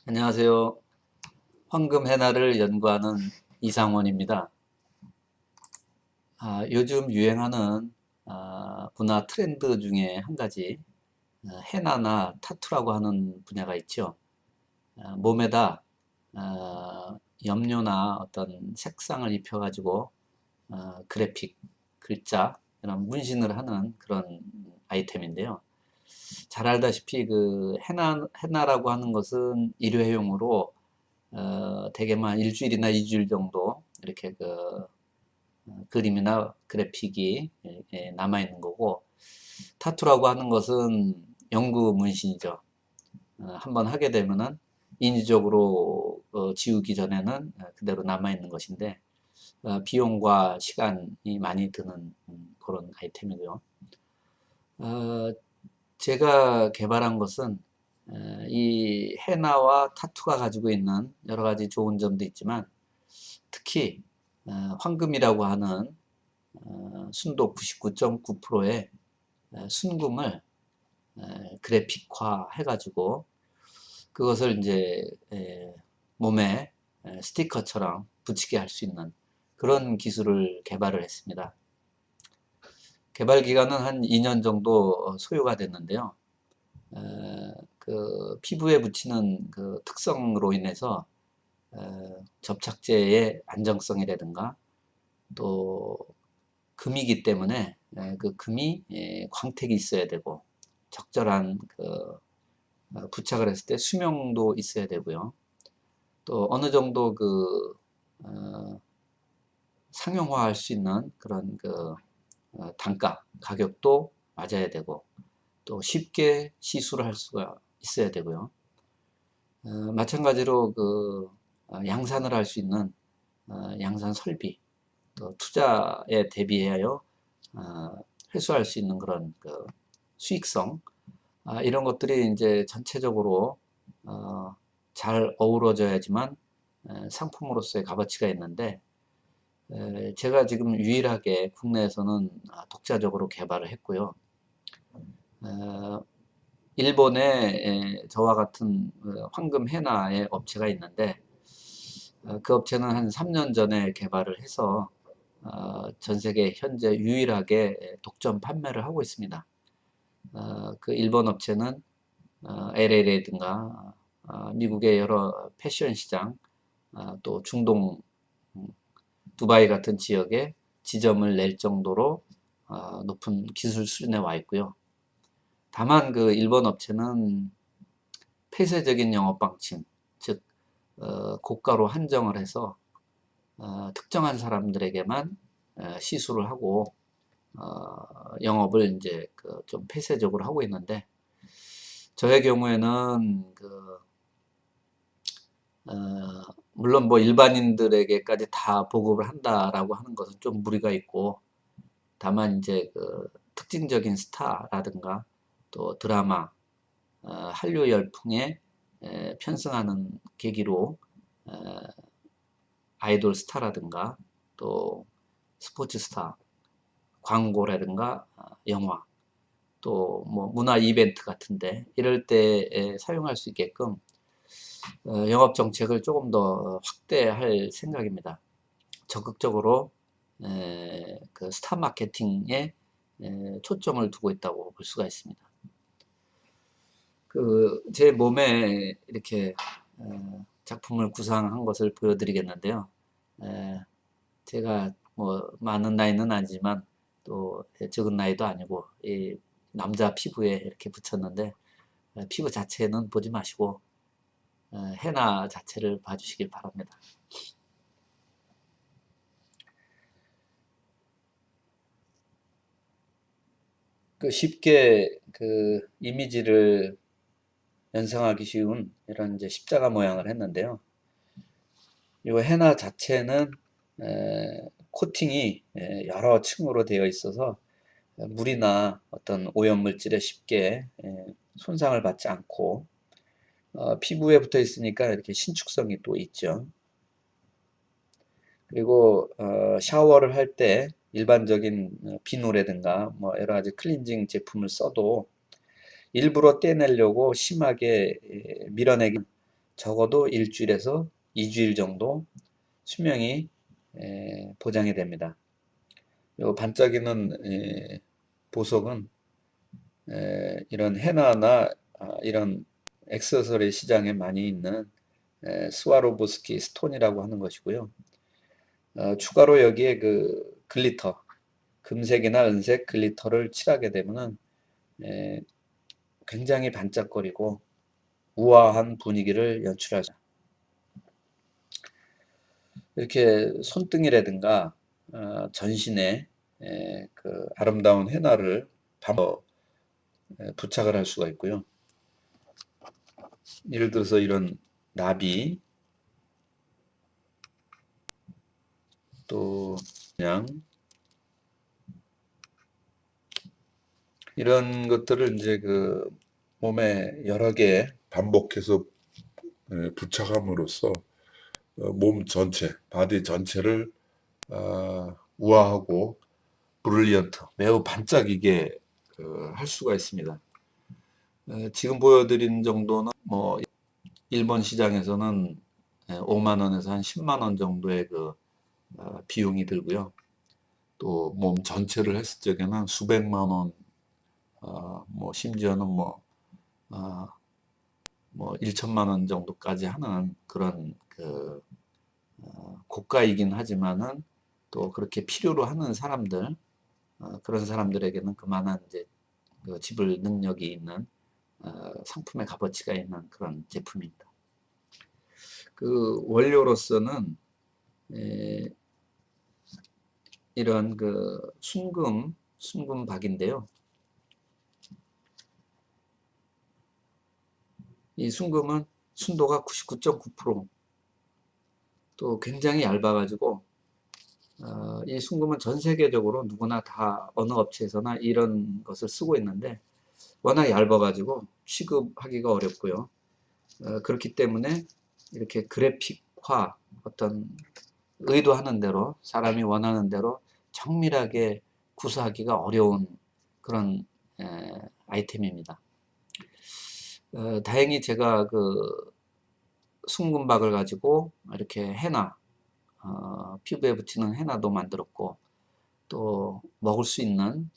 안녕하세요. 황금 해나를 연구하는 이상원입니다. 요즘 유행하는 문화 트렌드 중에 한 가지 해나나 타투라고 하는 분야가 있죠. 몸에다 염료나 어떤 색상을 입혀가지고 그래픽, 글자 이런 문신을 하는 그런 아이템인데요. 잘 알다시피 그 해나라고 하는 것은 일회용으로 대개만 일주일이나 이주일 정도 이렇게 그림이나 그래픽이 남아 있는 거고, 타투라고 하는 것은 영구 문신이죠. 한번 하게 되면은 인위적으로 지우기 전에는 그대로 남아 있는 것인데, 비용과 시간이 많이 드는 그런 아이템이고요. 어, 제가 개발한 것은 이 헤나와 타투가 가지고 있는 여러 가지 좋은 점도 있지만, 특히 황금이라고 하는 순도 99.9%의 순금을 그래픽화 해가지고 그것을 이제 몸에 스티커처럼 붙이게 할 수 있는 그런 기술을 개발을 했습니다. 개발 기간은 한 2년 정도 소요가 됐는데요. 그 피부에 붙이는 그 특성으로 인해서 접착제의 안정성이라든가 또 금이기 때문에 그 금이 광택이 있어야 되고 적절한 부착을 했을 때 수명도 있어야 되고요. 또 어느 정도 어, 상용화할 수 있는 그런 단가, 가격도 맞아야 되고 또 쉽게 시술을 할 수가 있어야 되고요. 마찬가지로 양산을 할 수 있는 양산 설비, 또 투자에 대비하여 회수할 수 있는 그런 수익성, 이런 것들이 이제 전체적으로 잘 어우러져야지만 상품으로서의 값어치가 있는데, 제가 지금 유일하게 국내에서는 독자적으로 개발을 했고요. 어, 일본에 저와 같은 황금 해나의 업체가 있는데, 그 업체는 한 3년 전에 개발을 해서 전 세계 현재 유일하게 독점 판매를 하고 있습니다. 그 일본 업체는 LA라든가 미국의 여러 패션 시장, 또 중동, 음, 두바이 같은 지역에 지점을 낼 정도로 높은 기술 수준에 와 있고요. 다만 그 일본 업체는 폐쇄적인 영업 방침, 즉 고가로 한정을 해서 특정한 사람들에게만 시술을 하고 영업을 이제 좀 폐쇄적으로 하고 있는데, 저의 경우에는 물론 뭐 일반인들에게까지 다 보급을 한다라고 하는 것은 좀 무리가 있고, 다만 이제 특징적인 스타라든가 또 드라마, 한류 열풍에 편승하는 계기로 아이돌 스타라든가 또 스포츠 스타, 광고라든가 영화, 또 뭐 문화 이벤트 같은데 이럴 때 사용할 수 있게끔 영업 정책을 조금 더 확대할 생각입니다. 적극적으로 그 스타 마케팅에 초점을 두고 있다고 볼 수가 있습니다. 제 몸에 이렇게 작품을 구상한 것을 보여드리겠는데요. 제가 뭐 많은 나이는 아니지만 또 적은 나이도 아니고 이 남자 피부에 이렇게 붙였는데, 피부 자체는 보지 마시고 해나 자체를 봐주시길 바랍니다. 쉽게 이미지를 연상하기 쉬운 이런 이제 십자가 모양을 했는데요. 이 해나 자체는 코팅이 여러 층으로 되어 있어서 물이나 어떤 오염물질에 쉽게 손상을 받지 않고 피부에 붙어 있으니까 이렇게 신축성이 또 있죠. 그리고 샤워를 할 때 일반적인 비누라든가 뭐 여러 가지 클렌징 제품을 써도 일부러 떼내려고 심하게 밀어내기 적어도 일주일에서 2주일 정도 수명이 보장이 됩니다. 요 반짝이는 보석은 이런 헤나나 이런 액세서리 시장에 많이 있는 스와로브스키 스톤이라고 하는 것이고요. 추가로 여기에 그 글리터, 금색이나 은색 글리터를 칠하게 되면은 굉장히 반짝거리고 우아한 분위기를 연출하죠. 이렇게 손등이라든가 전신에 그 아름다운 헤나를 부착을 할 수가 있고요. 예를 들어서 이런 나비, 또 그냥 이런 것들을 이제 그 몸에 여러 개 반복해서 부착함으로써 몸 전체, 바디 전체를 우아하고 브릴리언트, 매우 반짝이게 할 수가 있습니다. 지금 보여드린 정도는 뭐 일본 시장에서는 5만 원에서 한 10만 원 정도의 그 비용이 들고요. 또 몸 전체를 했을 적에는 수백만 원, 뭐 심지어는 뭐 1천만 원 정도까지 하는 그런 그 고가이긴 하지만은 또 그렇게 필요로 하는 사람들, 그런 사람들에게는 그만한 이제 그 지불 능력이 있는 상품의 값어치가 있는 그런 제품입니다. 그 원료로서는 이런 그 순금박인데요. 이 순금은 순도가 99.9%, 또 굉장히 얇아가지고 이 순금은 전 세계적으로 누구나 다 어느 업체에서나 이런 것을 쓰고 있는데 워낙 얇아가지고 취급하기가 어렵고요. 그렇기 때문에 이렇게 그래픽화, 어떤 의도하는 대로 사람이 원하는 대로 정밀하게 구사하기가 어려운 그런 아이템입니다. 다행히 제가 그 순금박을 가지고 이렇게 헤나, 피부에 붙이는 헤나도 만들었고, 또 먹을 수 있는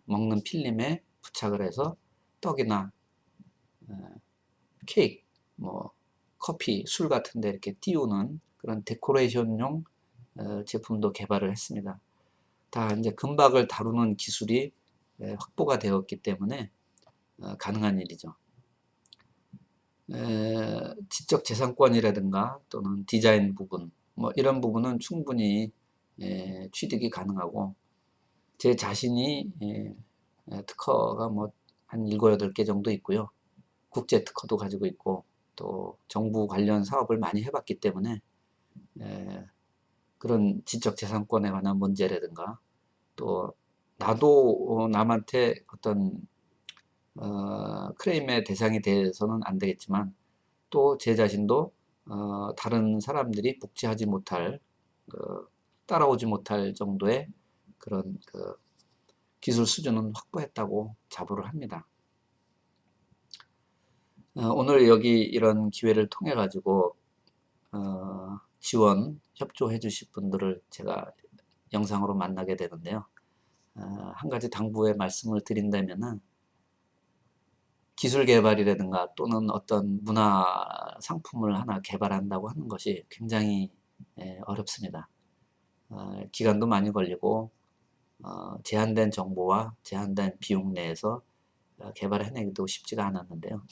먹는 필름에 부착을 해서 떡이나 케이크, 뭐 커피, 술 같은 데 이렇게 띄우는 그런 데코레이션용 제품도 개발을 했습니다. 다 이제 금박을 다루는 기술이 확보가 되었기 때문에 가능한 일이죠. 지적재산권이라든가 또는 디자인 부분, 뭐 이런 부분은 충분히 취득이 가능하고, 제 자신이 특허가 뭐 한 7, 8개 정도 있고요. 국제 특허도 가지고 있고, 또 정부 관련 사업을 많이 해봤기 때문에 그런 지적재산권에 관한 문제라든가, 또 나도 남한테 어떤 크레임의 대상이 돼서는 안 되겠지만, 또 제 자신도 다른 사람들이 복제하지 못할, 따라오지 못할 정도의 그런 그 기술 수준은 확보했다고 자부를 합니다. 오늘 여기 이런 기회를 통해 가지고 지원, 협조해 주실 분들을 제가 영상으로 만나게 되는데요. 한 가지 당부의 말씀을 드린다면은, 기술 개발이라든가 또는 어떤 문화 상품을 하나 개발한다고 하는 것이 굉장히 어렵습니다. 기간도 많이 걸리고 제한된 정보와 제한된 비용 내에서 개발해내기도 쉽지가 않았는데요.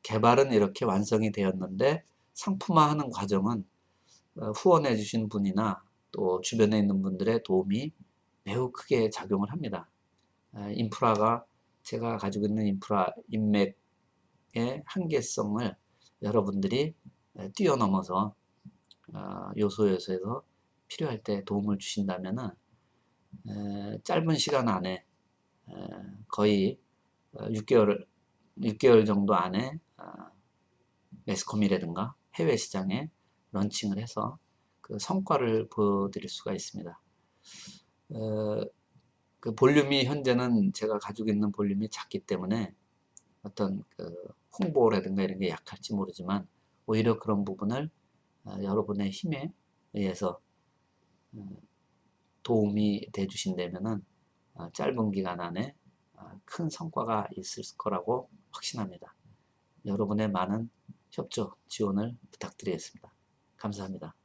개발은 이렇게 완성이 되었는데 상품화하는 과정은 후원해 주신 분이나 또 주변에 있는 분들의 도움이 매우 크게 작용을 합니다. 인프라가, 제가 가지고 있는 인프라 인맥의 한계성을 여러분들이 뛰어넘어서 요소에서 필요할 때 도움을 주신다면은 짧은 시간 안에 거의 6개월 정도 안에 매스컴이라든가 해외 시장에 런칭을 해서 그 성과를 보여드릴 수가 있습니다. 그 볼륨이, 현재는 제가 가지고 있는 볼륨이 작기 때문에 어떤 그 홍보라든가 이런 게 약할지 모르지만 오히려 그런 부분을 여러분의 힘에 의해서 도움이 돼 주신다면은 짧은 기간 안에 큰 성과가 있을 거라고 확신합니다. 여러분의 많은 협조, 지원을 부탁드리겠습니다. 감사합니다.